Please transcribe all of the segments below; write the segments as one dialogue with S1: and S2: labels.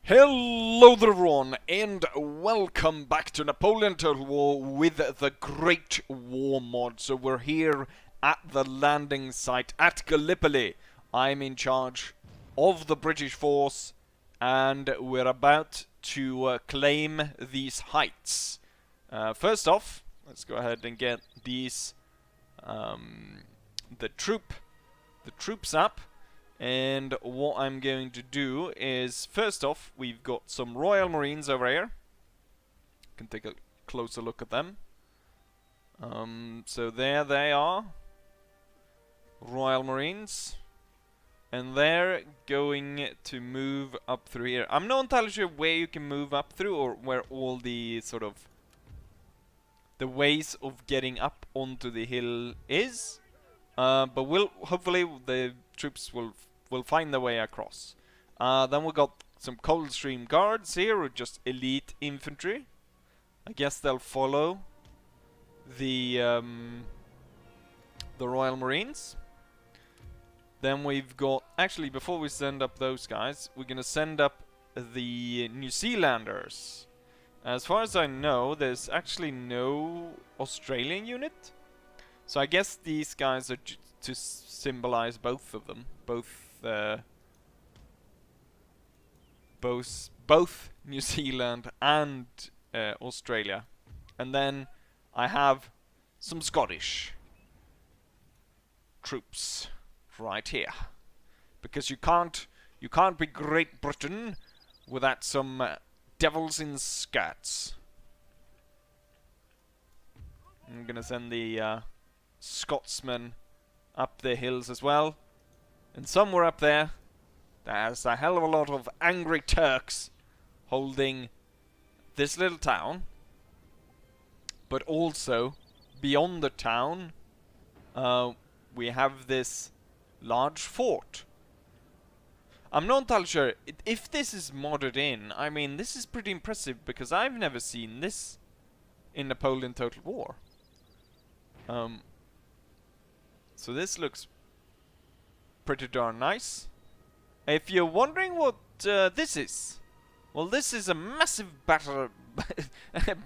S1: Hello there everyone, and welcome back to Napoleon Total War with the Great War mod. So we're here at the landing site at Gallipoli. I'm in charge of the British force, and we're about to claim these heights. First off, let's go ahead and get these the troops up. And what I'm going to do is, first off, we've got some Royal Marines over here. Can take a closer look at them. So there they are, Royal Marines, and they're going to move up through here. I'm not entirely sure where you can move up through, or where all the sort of the ways of getting up onto the hill is. But hopefully the troops will find their way across. Then we got some Coldstream Guards here, with just elite infantry. I guess they'll follow the Royal Marines. Then we've got, actually, before we send up those guys, we're gonna send up the New Zealanders. As far as I know, there's actually no Australian unit. So I guess these guys are to symbolize both of them, both New Zealand and Australia. And then I have some Scottish troops right here, because you can't be Great Britain without some devils in skirts. I'm gonna send the Scotsmen up the hills as well, and somewhere up there's a hell of a lot of angry Turks holding this little town, but also beyond the town we have this large fort. I'm not entirely sure if this is modded in. I mean, this is pretty impressive, because I've never seen this in Napoleon Total War. So this looks pretty darn nice. If you're wondering what this is, well, this is a massive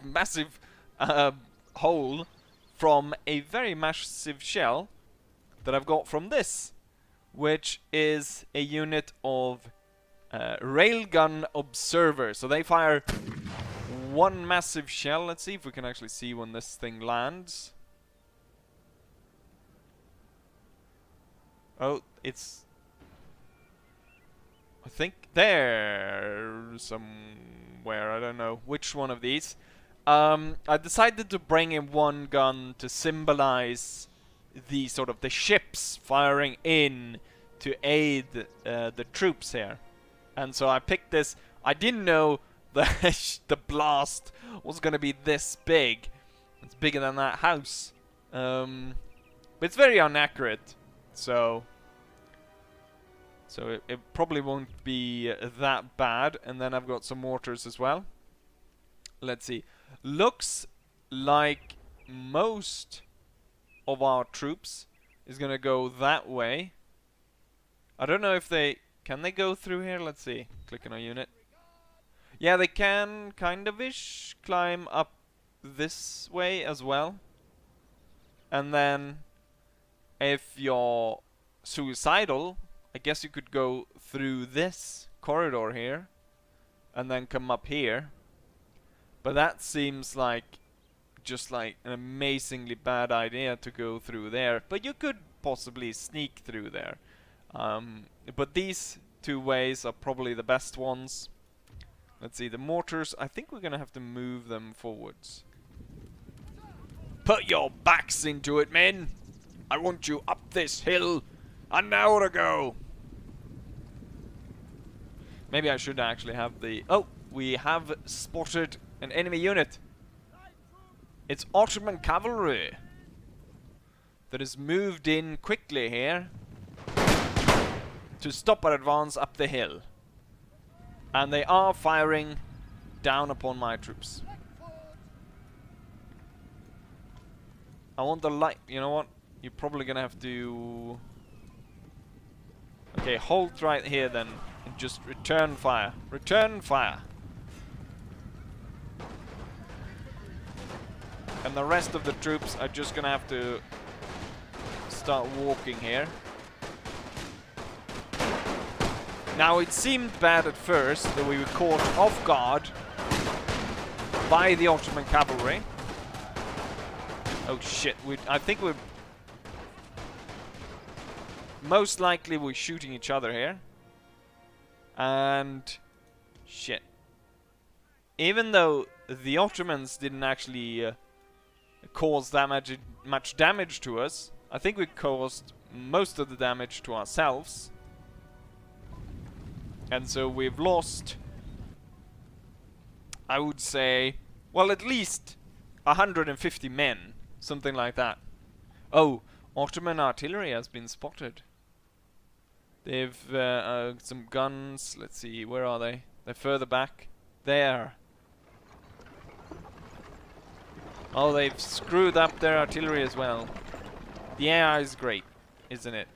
S1: massive hole from a very massive shell that I've got from this, which is a unit of railgun observers. So they fire one massive shell. Let's see if we can actually see when this thing lands. Oh, it's, I think there somewhere. I don't know which one of these. I decided to bring in one gun to symbolize the sort of the ships firing in to aid the troops here, and so I picked this. I didn't know the blast was gonna be this big. It's bigger than that house, but it's very inaccurate. So it probably won't be that bad. And then I've got some mortars as well. Let's see. Looks like most of our troops is gonna go that way. I don't know if can they go through here? Let's see. Click on a unit. Yeah, they can kind of ish climb up this way as well. And then if you're suicidal, I guess you could go through this corridor here and then come up here. But that seems like just like an amazingly bad idea to go through there. But you could possibly sneak through there. But these two ways are probably the best ones. Let's see, the mortars, I think we're gonna have to move them forwards. Put your backs into it, men! I want you up this hill an hour ago! Maybe I should actually have the... Oh! We have spotted an enemy unit. It's Ottoman cavalry that has moved in quickly here to stop our advance up the hill. And they are firing down upon my troops. I want the light... You know what? You're probably gonna have to... Okay, halt right here then. And just return fire. Return fire. And the rest of the troops are just gonna have to start walking here. Now it seemed bad at first that we were caught off guard by the Ottoman cavalry. Oh shit, I think we're... Most likely we're shooting each other here. And... Shit. Even though the Ottomans didn't actually cause that much damage to us, I think we caused most of the damage to ourselves. And so we've lost, I would say, well, at least 150 men. Something like that. Oh, Ottoman artillery has been spotted. They've some guns. Let's see, where are they? They're further back. There. Oh, they've screwed up their artillery as well. The AI is great, isn't it?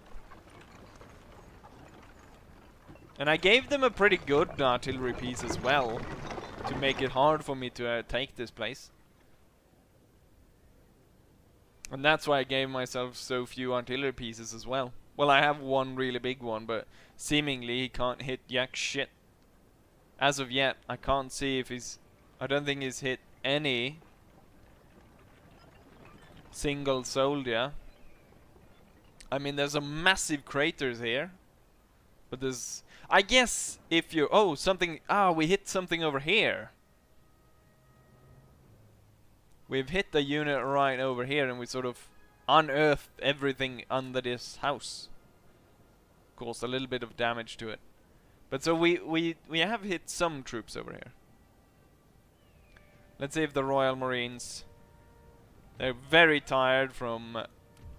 S1: And I gave them a pretty good artillery piece as well, to make it hard for me to take this place. And that's why I gave myself so few artillery pieces as well. Well, I have one really big one, but seemingly he can't hit jack shit. As of yet, I can't see if he's... I don't think he's hit any single soldier. I mean, there's a massive craters here. But there's... I guess if you... Oh, something... Ah, we hit something over here. We've hit the unit right over here and we sort of unearthed everything under this house. Caused a little bit of damage to it. But so we have hit some troops over here. Let's see if the Royal Marines... They're very tired from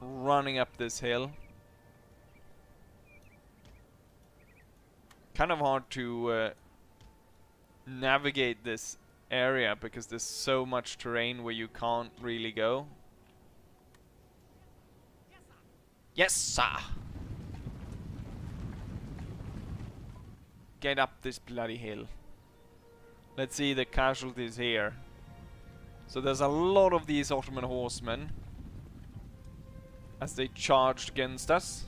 S1: running up this hill. Kind of hard to navigate this area because there's so much terrain where you can't really go. Yes, sir. Get up this bloody hill. Let's see the casualties here. So there's a lot of these Ottoman horsemen as they charged against us.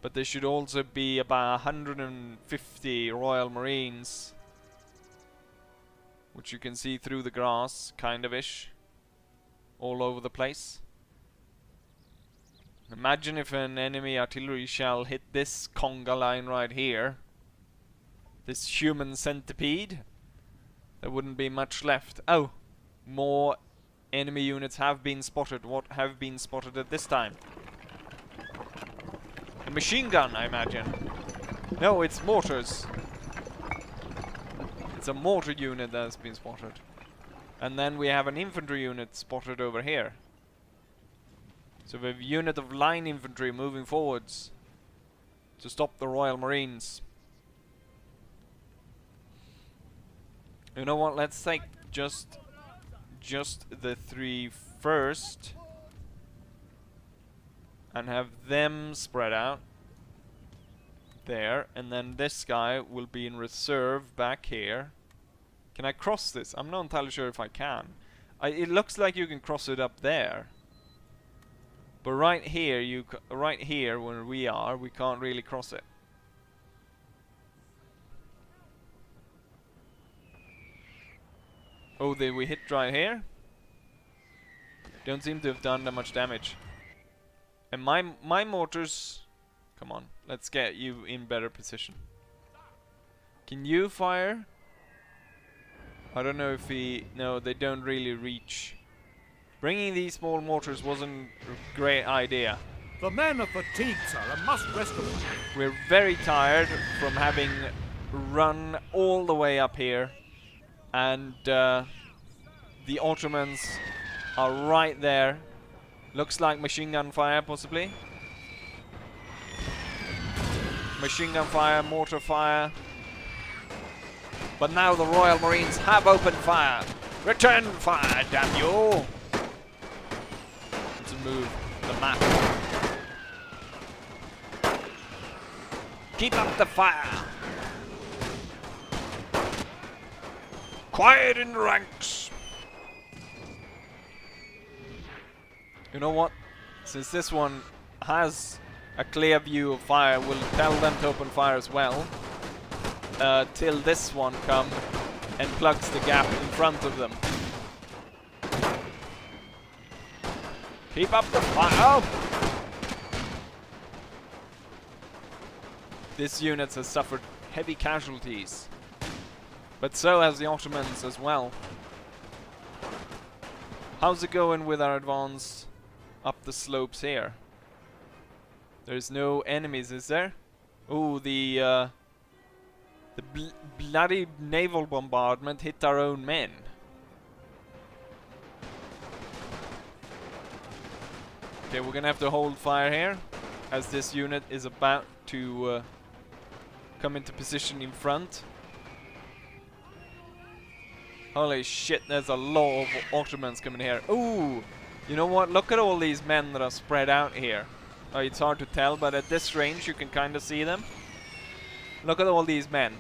S1: But there should also be about 150 Royal Marines, which you can see through the grass, kind of ish, all over the place. Imagine if an enemy artillery shell hit this conga line right here, this human centipede. There wouldn't be much left. Oh, more enemy units have been spotted. What have been spotted at this time? A machine gun, I imagine. No, it's mortars. It's a mortar unit that has been spotted. And then we have an infantry unit spotted over here. So we have a unit of line infantry moving forwards to stop the Royal Marines. You know what? Let's take just the three first and have them spread out there, and then this guy will be in reserve back here. Can I cross this? I'm not entirely sure if I can. It looks like you can cross it up there, but right here, right here where we are, we can't really cross it. Oh, we hit right here. Don't seem to have done that much damage. And my mortars... Come on, let's get you in better position. Can you fire? I don't know if he... No, they don't really reach. Bringing these small mortars wasn't a great idea.
S2: The men are fatigued, sir, and must rest a while.
S1: We're very tired from having run all the way up here. And the Ottomans are right there. Looks like machine gun fire, possibly. Machine gun fire, mortar fire. But now the Royal Marines have opened fire. Return fire, damn you! Let's move the map. Keep up the fire. Quiet in the ranks. You know what? Since this one has a clear view of fire, we'll tell them to open fire as well. Till this one comes and plugs the gap in front of them. Keep up the fire! This unit has suffered heavy casualties. But so has the Ottomans as well. How's it going with our advance up the slopes here? There's no enemies, is there? Oh, the bloody naval bombardment hit our own men. Okay, we're gonna have to hold fire here, as this unit is about to come into position in front. Holy shit, there's a lot of Ottomans coming here. Ooh! You know what? Look at all these men that are spread out here. Oh, it's hard to tell, but at this range you can kind of see them. Look at all these men.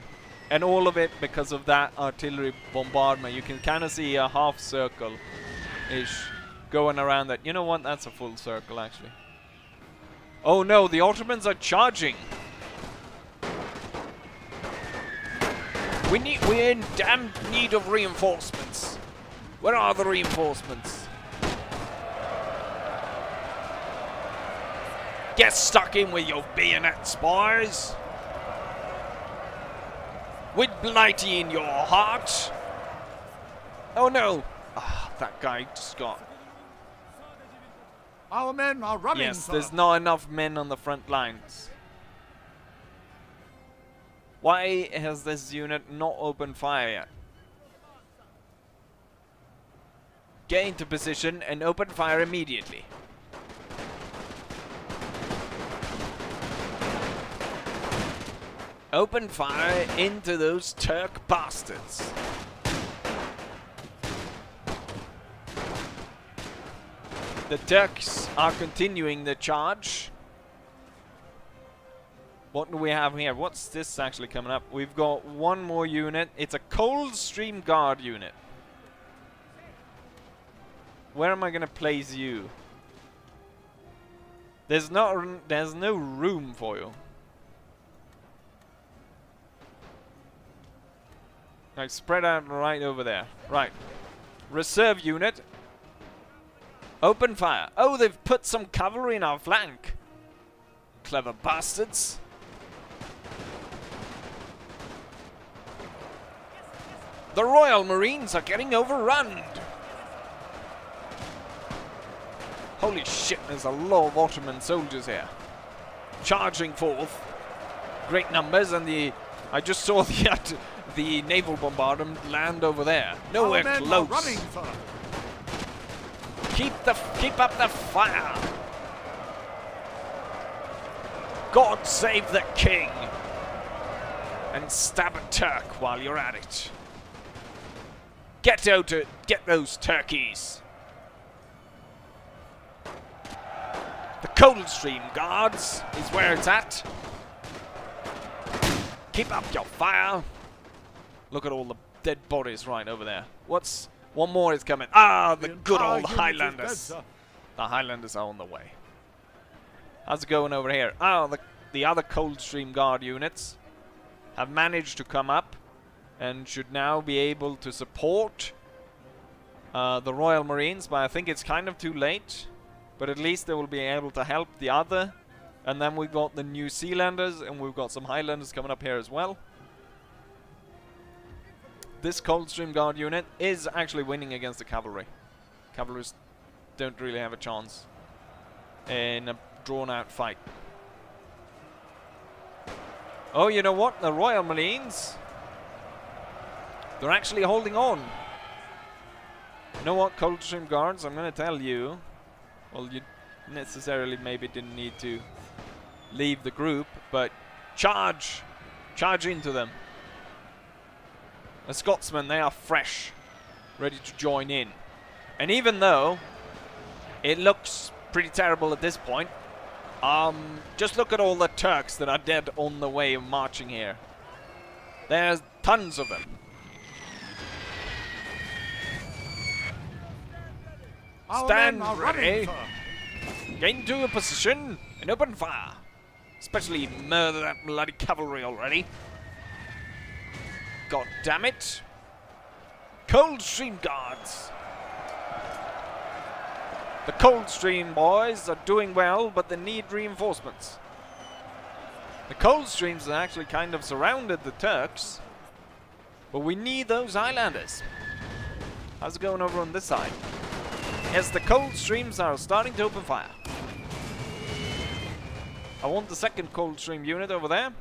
S1: And all of it because of that artillery bombardment. You can kind of see a half circle-ish going around that. You know what? That's a full circle, actually. Oh no, the Ottomans are charging! We're in damn need of reinforcements. Where are the reinforcements? Get stuck in with your bayonet, spies. With Blighty in your heart. Oh no! Ah, that guy just got...
S2: Our men are running,
S1: Yes,
S2: sir.
S1: there's not enough men on the front lines. Why has this unit not opened fire yet? Get into position and open fire immediately. Open fire into those Turk bastards. The Turks are continuing the charge. What do we have here? What's this actually coming up? We've got one more unit. It's a Coldstream Guard unit. Where am I gonna place you? There's no room for you. Like, spread out right over there. Right. Reserve unit. Open fire. Oh, they've put some cavalry in our flank. Clever bastards. The Royal Marines are getting overrun. Holy shit, there's a lot of Ottoman soldiers here. Charging forth. Great numbers, and I just saw the naval bombardment land over there. Nowhere
S2: Our men
S1: close.
S2: are running, sir.
S1: Keep up the fire. God save the king. And stab a Turk while you're at it. Get those turkeys. The Coldstream Guards is where it's at. Keep up your fire. Look at all the dead bodies right over there. One more is coming. Ah, the good old Highlanders. The Highlanders are on the way. How's it going over here? Oh, the other Coldstream Guard units have managed to come up and should now be able to support the Royal Marines, but I think it's kind of too late. But at least they will be able to help the other. And then we've got the New Zealanders, and we've got some Highlanders coming up here as well. This Coldstream Guard unit is actually winning against the cavalry. Cavalries don't really have a chance in a drawn-out fight. Oh, you know what? The Royal Marines, they're actually holding on. You know what, Coldstream Guards, I'm going to tell you. Well, you necessarily maybe didn't need to leave the group, but charge! Charge into them. The Scotsmen, they are fresh, ready to join in. And even though it looks pretty terrible at this point, Just look at all the Turks that are dead on the way of marching here. There's tons of them.
S2: Our
S1: Stand
S2: men are
S1: ready.
S2: running, sir.
S1: Get into your position and open fire. Especially murder that bloody cavalry already. God damn it. Coldstream Guards. The Coldstream boys are doing well, but they need reinforcements. The Coldstreams have actually kind of surrounded the Turks, but we need those Highlanders. How's it going over on this side? Yes, the Coldstreams are starting to open fire. I want the second Coldstream unit over there.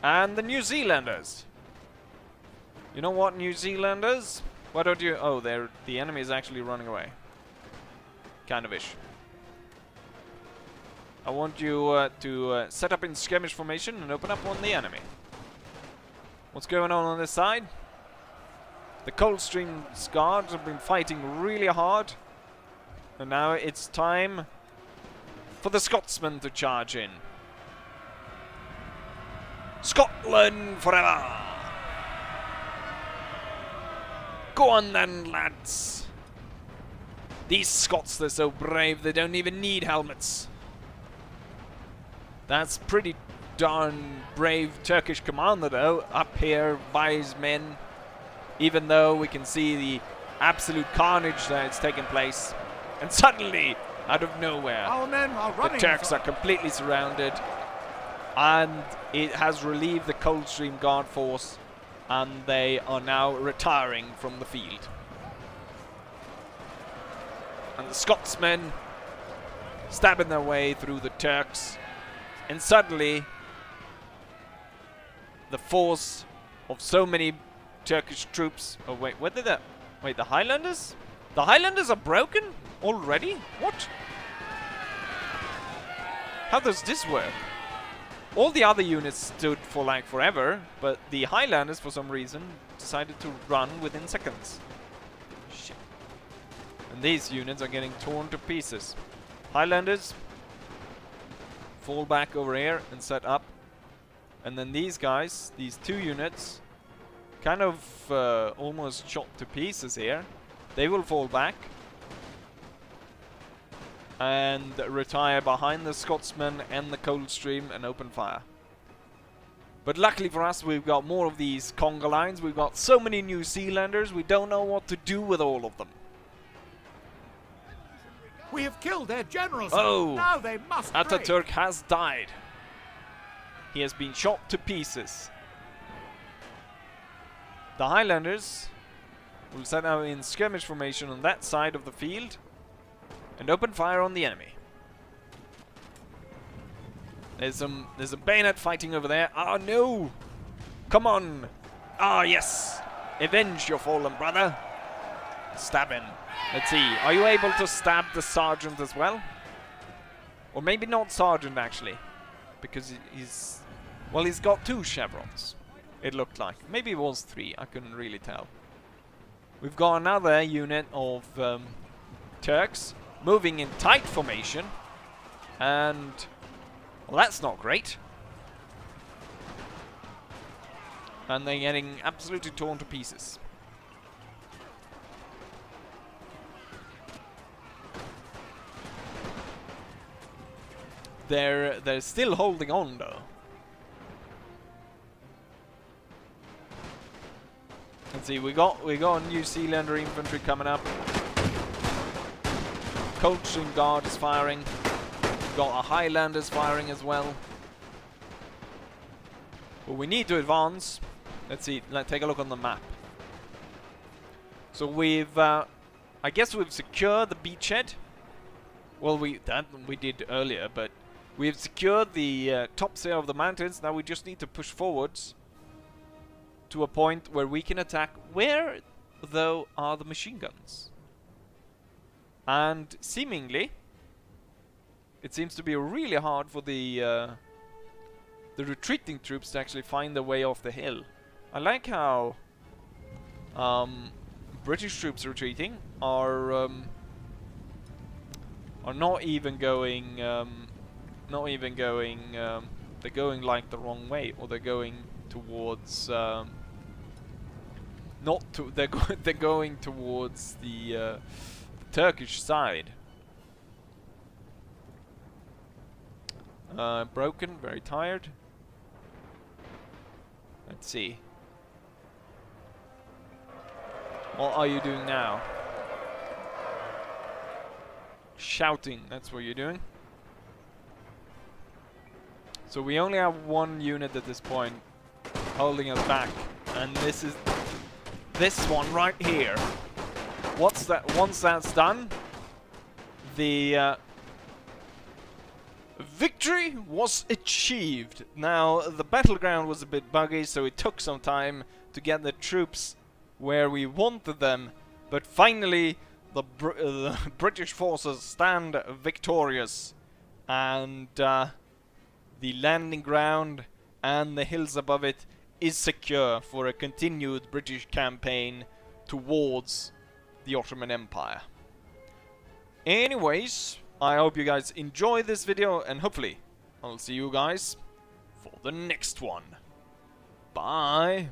S1: And the New Zealanders. You know what, New Zealanders? Why don't you... Oh, the enemy is actually running away. Kind of ish. I want you to set up in skirmish formation and open up on the enemy. What's going on this side? The Coldstream Guards have been fighting really hard. And now it's time for the Scotsmen to charge in. Scotland forever! Go on then, lads. These Scots, they're so brave, they don't even need helmets. That's pretty darn brave Turkish commander, though, up here by his men. Even though we can see the absolute carnage that's taken place. And suddenly, out of nowhere,
S2: Our men are
S1: the
S2: running,
S1: Turks
S2: sir.
S1: are completely surrounded. And it has relieved the Coldstream Guard force. And they are now retiring from the field. And the Scotsmen stabbing their way through the Turks. And suddenly, the force of so many Turkish troops... Oh, wait, what did that... Wait, the Highlanders? The Highlanders are broken? Already? What? How does this work? All the other units stood for like forever, but the Highlanders, for some reason, decided to run within seconds. Shit. And these units are getting torn to pieces. Highlanders, fall back over here and set up. And then these guys, these two units, kind of almost chopped to pieces here. They will fall back and retire behind the Scotsmen and the Coldstream and open fire. But luckily for us, we've got more of these conga lines. We've got so many New Zealanders, we don't know what to do with all of them.
S2: We have killed their general, sir.
S1: Oh,
S2: Now they must break.
S1: Ataturk has died. He has been shot to pieces. The Highlanders will set out in skirmish formation on that side of the field and open fire on the enemy. There's a bayonet fighting over there. Oh no! Come on! Ah yes! Avenge your fallen brother! Stab him. Let's see. Are you able to stab the sergeant as well? Or maybe not sergeant actually, because he's... Well, he's got 2 chevrons. It looked like. Maybe it was 3. I couldn't really tell. We've got another unit of Turks moving in tight formation. And... Well, that's not great. And they're getting absolutely torn to pieces. They're still holding on though. Let's see, we got New Zealander infantry coming up. Coldstream Guard is firing. Got a Highlanders firing as well. But we need to advance. Let's see, let's take a look on the map. So we've, I guess we've secured the beachhead. Well, we did earlier, but we've secured the tops here of the mountains. Now we just need to push forwards to a point where we can attack. Where, though, are the machine guns? And seemingly, it seems to be really hard for the retreating troops to actually find their way off the hill. I like how British troops retreating are not even going not even going. They're going like the wrong way, or they're going towards. Not to. They're going towards the Turkish side. Broken, very tired. Let's see. What are you doing now? Shouting, that's what you're doing. So we only have one unit at this point holding us back, and this is this one right here. What's that? Once that's done, the victory was achieved. Now the battleground was a bit buggy, so it took some time to get the troops where we wanted them, but finally the British forces stand victorious, and the landing ground and the hills above it is secure for a continued British campaign towards the Ottoman Empire. Anyways, I hope you guys enjoy this video, and hopefully I'll see you guys for the next one. Bye!